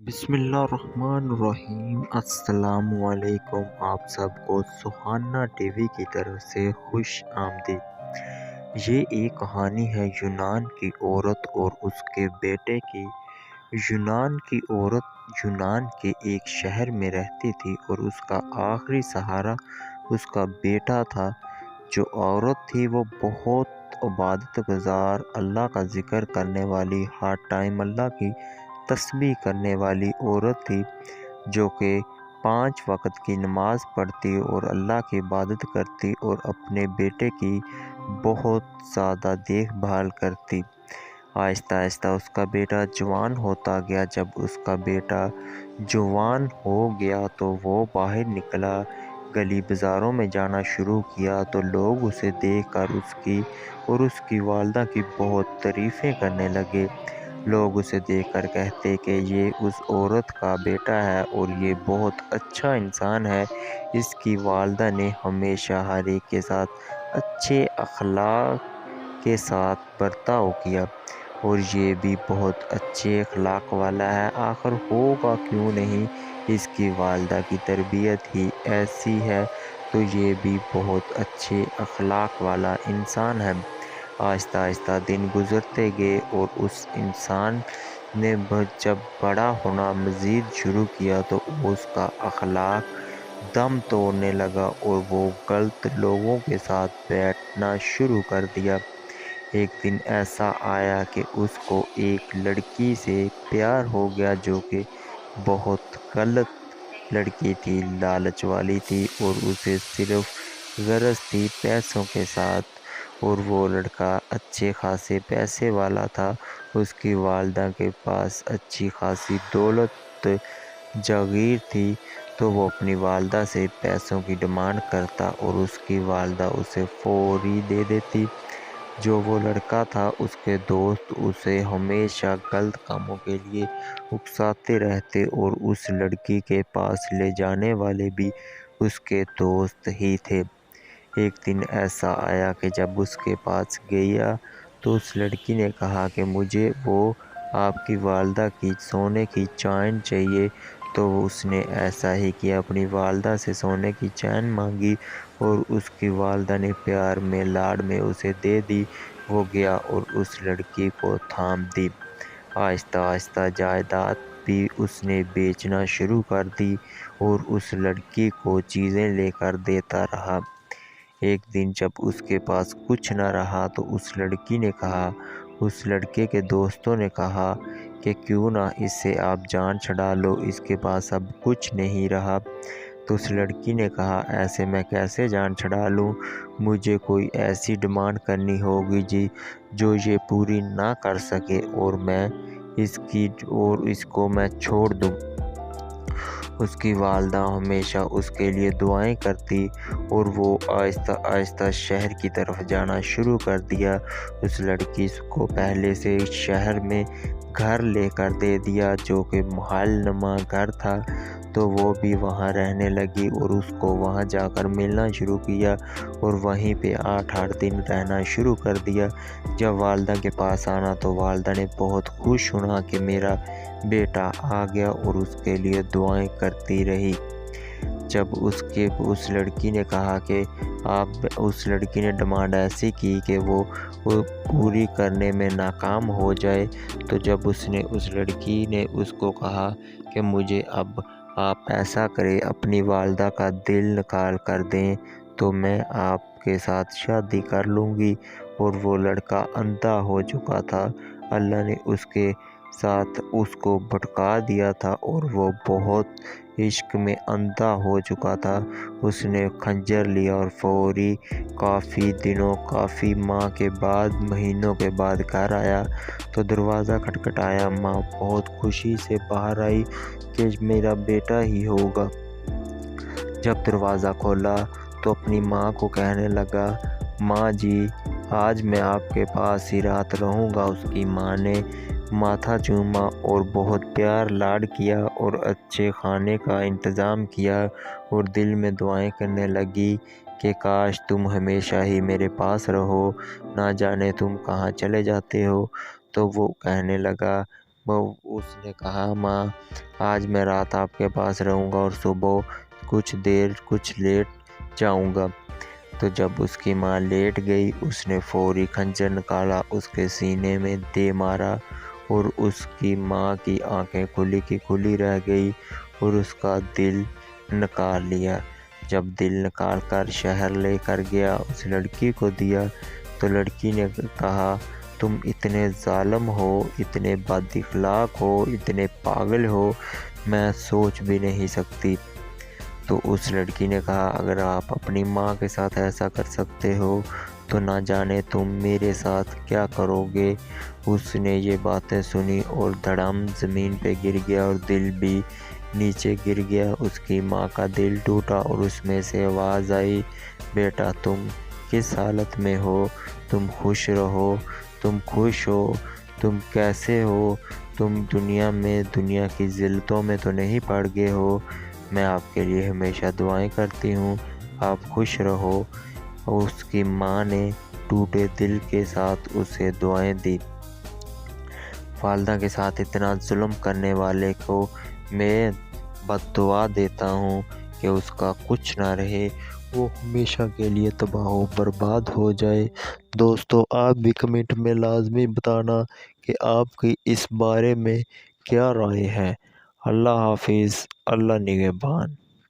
بسم اللہ الرحمن الرحیم۔ السلام علیکم، آپ سب کو سہانا ٹی وی کی طرف سے خوش آمدید۔ یہ ایک کہانی ہے یونان کی عورت اور اس کے بیٹے کی۔ یونان کی عورت یونان کے ایک شہر میں رہتی تھی اور اس کا آخری سہارا اس کا بیٹا تھا۔ جو عورت تھی وہ بہت عبادت گزار، اللہ کا ذکر کرنے والی، ہر ٹائم اللہ کی تسبیح کرنے والی عورت تھی، جو کہ 5 وقت کی نماز پڑھتی اور اللہ کی عبادت کرتی اور اپنے بیٹے کی بہت زیادہ دیکھ بھال کرتی۔ آہستہ آہستہ اس کا بیٹا جوان ہوتا گیا۔ جب اس کا بیٹا جوان ہو گیا تو وہ باہر نکلا، گلی بازاروں میں جانا شروع کیا تو لوگ اسے دیکھ کر اس کی اور اس کی والدہ کی بہت تعریفیں کرنے لگے۔ لوگ اسے دیکھ کر کہتے کہ یہ اس عورت کا بیٹا ہے اور یہ بہت اچھا انسان ہے۔ اس کی والدہ نے ہمیشہ ہر ایک کے ساتھ اچھے اخلاق کے ساتھ برتاؤ کیا اور یہ بھی بہت اچھے اخلاق والا ہے، آخر ہوگا کیوں نہیں، اس کی والدہ کی تربیت ہی ایسی ہے تو یہ بھی بہت اچھے اخلاق والا انسان ہے۔ آہستہ آہستہ دن گزرتے گئے اور اس انسان نے جب بڑا ہونا مزید شروع کیا تو اس کا اخلاق دم توڑنے لگا اور وہ غلط لوگوں کے ساتھ بیٹھنا شروع کر دیا۔ ایک دن ایسا آیا کہ اس کو ایک لڑکی سے پیار ہو گیا، جو کہ بہت غلط لڑکی تھی، لالچ والی تھی اور اسے صرف غرض تھی پیسوں کے ساتھ، اور وہ لڑکا اچھے خاصے پیسے والا تھا۔ اس کی والدہ کے پاس اچھی خاصی دولت جاگیر تھی، تو وہ اپنی والدہ سے پیسوں کی ڈیمانڈ کرتا اور اس کی والدہ اسے فوری دے دیتی۔ جو وہ لڑکا تھا، اس کے دوست اسے ہمیشہ غلط کاموں کے لیے اکساتے رہتے اور اس لڑکی کے پاس لے جانے والے بھی اس کے دوست ہی تھے۔ ایک دن ایسا آیا کہ جب اس کے پاس گیا تو اس لڑکی نے کہا کہ مجھے وہ آپ کی والدہ کی سونے کی چین چاہیے، تو اس نے ایسا ہی کیا، اپنی والدہ سے سونے کی چین مانگی اور اس کی والدہ نے پیار میں لاڈ میں اسے دے دی۔ وہ گیا اور اس لڑکی کو تھام دی۔ آہستہ آہستہ جائیداد بھی اس نے بیچنا شروع کر دی اور اس لڑکی کو چیزیں لے کر دیتا رہا۔ ایک دن جب اس کے پاس کچھ نہ رہا تو اس لڑکی نے کہا، اس لڑکے کے دوستوں نے کہا کہ کیوں نہ اس سے آپ جان چھڑا لو، اس کے پاس اب کچھ نہیں رہا۔ تو اس لڑکی نے کہا، ایسے میں کیسے جان چھڑا لوں، مجھے کوئی ایسی ڈیمانڈ کرنی ہوگی جو یہ پوری نہ کر سکے اور میں اس کو میں چھوڑ دوں۔ اس کی والدہ ہمیشہ اس کے لیے دعائیں کرتی اور وہ آہستہ آہستہ شہر کی طرف جانا شروع کر دیا۔ اس لڑکی کو پہلے سے شہر میں گھر لے کر دے دیا، جو کہ محل نما گھر تھا، تو وہ بھی وہاں رہنے لگی اور اس کو وہاں جا کر ملنا شروع کیا اور وہیں پہ 8 دن رہنا شروع کر دیا۔ جب والدہ کے پاس آنا تو والدہ نے بہت خوش ہونا کہ میرا بیٹا آ گیا اور اس کے لیے دعائیں کرتی رہی۔ جب اس لڑکی نے کہا کہ اس لڑکی نے ڈیمانڈ ایسی کی کہ وہ پوری کرنے میں ناکام ہو جائے، تو جب اس لڑکی نے اس کو کہا کہ مجھے اب آپ ایسا کریں، اپنی والدہ کا دل نکال کر دیں تو میں آپ کے ساتھ شادی کر لوں گی، اور وہ لڑکا اندھا ہو چکا تھا، اللہ نے اس کے ساتھ اس کو بھٹکا دیا تھا اور وہ بہت عشق میں اندھا ہو چکا تھا۔ اس نے خنجر لیا اور فوری کافی دنوں، کافی ماہ کے بعد، مہینوں کے بعد گھر آیا تو دروازہ کھٹکھٹایا۔ ماں بہت خوشی سے باہر آئی کہ میرا بیٹا ہی ہوگا۔ جب دروازہ کھولا تو اپنی ماں کو کہنے لگا، ماں جی آج میں آپ کے پاس ہی رات رہوں گا۔ اس کی ماں نے ماتھا چوما اور بہت پیار لاڈ کیا اور اچھے کھانے کا انتظام کیا اور دل میں دعائیں کرنے لگی کہ کاش تم ہمیشہ ہی میرے پاس رہو، نہ جانے تم کہاں چلے جاتے ہو۔ تو وہ کہنے لگا، اس نے کہا ماں آج میں رات آپ کے پاس رہوں گا اور صبح کچھ لیٹ جاؤں گا۔ تو جب اس کی ماں لیٹ گئی اس نے فوری خنجر نکالا، اس کے سینے میں دے مارا اور اس کی ماں کی آنکھیں کھلی کی کھلی رہ گئی اور اس کا دل نکال لیا۔ جب دل نکال کر شہر لے کر گیا اس لڑکی کو دیا تو لڑکی نے کہا تم اتنے ظالم ہو، اتنے بد اخلاق ہو، اتنے پاگل ہو، میں سوچ بھی نہیں سکتی۔ تو اس لڑکی نے کہا اگر آپ اپنی ماں کے ساتھ ایسا کر سکتے ہو تو نہ جانے تم میرے ساتھ کیا کرو گے۔ اس نے یہ باتیں سنی اور دھڑام زمین پہ گر گیا اور دل بھی نیچے گر گیا۔ اس کی ماں کا دل ٹوٹا اور اس میں سے آواز آئی بیٹا تم کس حالت میں ہو، تم خوش رہو، تم خوش ہو، تم کیسے ہو، تم دنیا کی ذلتوں میں تو نہیں پڑ گئے ہو، میں آپ کے لیے ہمیشہ دعائیں کرتی ہوں، آپ خوش رہو۔ اس کی ماں نے ٹوٹے دل کے ساتھ اسے دعائیں دی۔ والدہ کے ساتھ اتنا ظلم کرنے والے کو میں بد دعا دیتا ہوں کہ اس کا کچھ نہ رہے، وہ ہمیشہ کے لیے تباہ و برباد ہو جائے۔ دوستو آپ بھی کمنٹ میں لازمی بتانا کہ آپ کی اس بارے میں کیا رائے ہے۔ اللہ حافظ، اللہ نگہبان۔